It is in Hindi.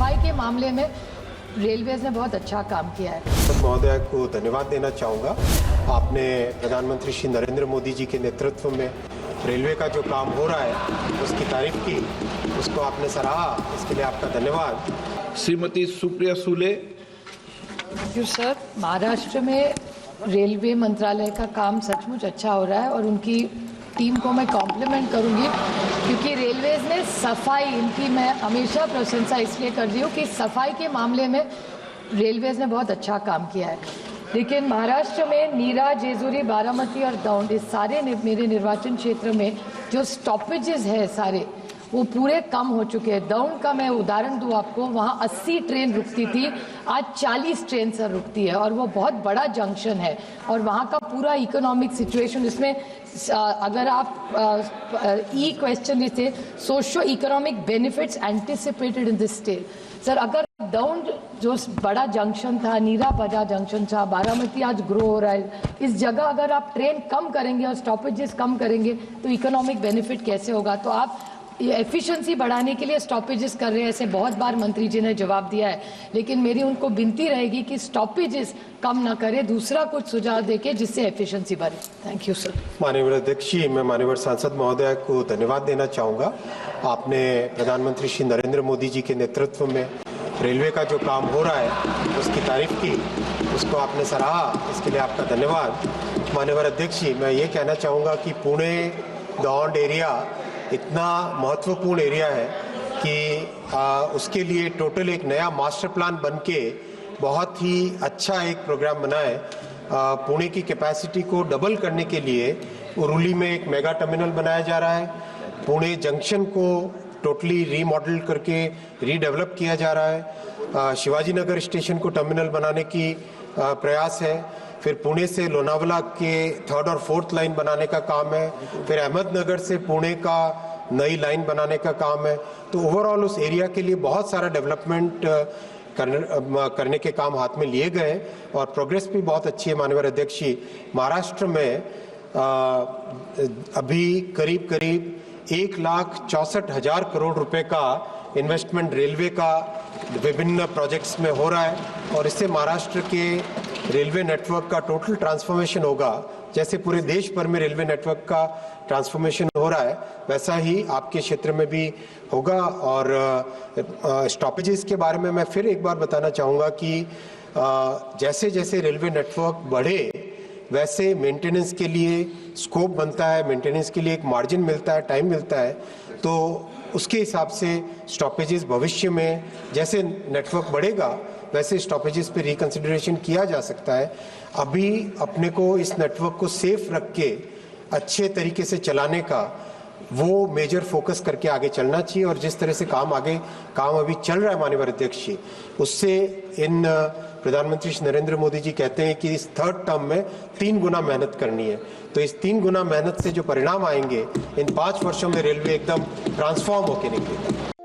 सफाई के मामले में रेलवेज ने बहुत अच्छा काम किया है। महोदय को धन्यवाद देना चाहूँगा। आपने प्रधानमंत्री श्री नरेंद्र मोदी जी के नेतृत्व में रेलवे का जो काम हो रहा है उसकी तारीफ की, उसको आपने सराहा, इसके लिए आपका धन्यवाद। श्रीमती सुप्रिया सुले। सर, महाराष्ट्र में रेलवे मंत्रालय का काम सचमुच अच्छा हो रहा है और उनकी टीम को मैं कॉम्प्लीमेंट करूंगी क्योंकि रेलवेज ने सफाई, इनकी मैं हमेशा प्रशंसा इसलिए कर रही हूँ कि सफाई के मामले में रेलवेज ने बहुत अच्छा काम किया है। लेकिन महाराष्ट्र में नीरा, जेजुरी, बारामती और दौंड, इस सारे मेरे निर्वाचन क्षेत्र में जो स्टॉपेजेस है सारे वो पूरे कम हो चुके हैं। दौंड का मैं उदाहरण दूं आपको, वहाँ 80 ट्रेन रुकती थी, आज 40 ट्रेन सर रुकती है और वो बहुत बड़ा जंक्शन है और वहाँ का पूरा इकोनॉमिक सिचुएशन, इसमें अगर आप ई क्वेश्चन थे socio economic benefits anticipated in this state. Sir, अगर दौंड जो बड़ा जंक्शन था, नीरा बड़ा जंक्शन था, बारामती आज ग्रो हो रहा है, इस जगह अगर आप ट्रेन कम करेंगे और स्टॉपेजेस कम करेंगे तो इकोनॉमिक बेनिफिट कैसे होगा? तो आप एफिशिएंसी बढ़ाने के लिए स्टॉपेजेस कर रहे हैं, ऐसे बहुत बार मंत्री जी ने जवाब दिया है, लेकिन मेरी उनको विनती रहेगी कि स्टॉपेजेस कम ना करें, दूसरा कुछ सुझाव देके जिससे एफिशिएंसी बढ़े। Thank you sir. माननीय अध्यक्ष जी, मैं माननीय सांसद महोदय को धन्यवाद देना चाहूँगा। आपने प्रधानमंत्री श्री नरेंद्र मोदी जी के नेतृत्व में रेलवे का जो काम हो रहा है उसकी तारीफ की, उसको आपने सराहा, इसके लिए आपका धन्यवाद। माननीय अध्यक्ष जी, मैं ये कहना चाहूँगा कि पुणे दौंड एरिया इतना महत्वपूर्ण एरिया है कि उसके लिए टोटल एक नया मास्टर प्लान बनके बहुत ही अच्छा एक प्रोग्राम बना है। पुणे की कैपेसिटी को डबल करने के लिए उरुली में एक मेगा टर्मिनल बनाया जा रहा है। पुणे जंक्शन को टोटली रीमॉडल करके रीडेवलप किया जा रहा है। शिवाजी नगर स्टेशन को टर्मिनल बनाने की प्रयास है। फिर पुणे से लोनावला के 3rd और 4th लाइन बनाने का काम है। फिर अहमदनगर से पुणे का नई लाइन बनाने का काम है। तो ओवरऑल उस एरिया के लिए बहुत सारा डेवलपमेंट करने के काम हाथ में लिए गए और प्रोग्रेस भी बहुत अच्छी है। माननीय अध्यक्ष जी, महाराष्ट्र में अभी करीब 1,64,000 करोड़ रुपए का इन्वेस्टमेंट रेलवे का विभिन्न प्रोजेक्ट्स में हो रहा है और इससे महाराष्ट्र के रेलवे नेटवर्क का टोटल ट्रांसफॉर्मेशन होगा। जैसे पूरे देश भर में रेलवे नेटवर्क का ट्रांसफॉर्मेशन हो रहा है वैसा ही आपके क्षेत्र में भी होगा। और स्टॉपेजेस के बारे में मैं फिर एक बार बताना चाहूँगा कि जैसे जैसे रेलवे नेटवर्क बढ़े वैसे मेंटेनेंस के लिए स्कोप बनता है, मेंटेनेंस के लिए एक मार्जिन मिलता है, टाइम मिलता है। तो उसके हिसाब से स्टॉपेजेस भविष्य में जैसे नेटवर्क बढ़ेगा वैसे स्टॉपेजेस पे रिकंसिडरेशन किया जा सकता है। अभी अपने को इस नेटवर्क को सेफ रख के अच्छे तरीके से चलाने का वो मेजर फोकस करके आगे चलना चाहिए और जिस तरह से काम अभी चल रहा है माननीय अध्यक्ष जी, उससे इन प्रधानमंत्री श्री नरेंद्र मोदी जी कहते हैं कि इस 3rd टर्म में 3 गुना मेहनत करनी है। तो इस 3 गुना मेहनत से जो परिणाम आएंगे इन 5 वर्षों में रेलवे एकदम ट्रांसफॉर्म होकर निकलेगा।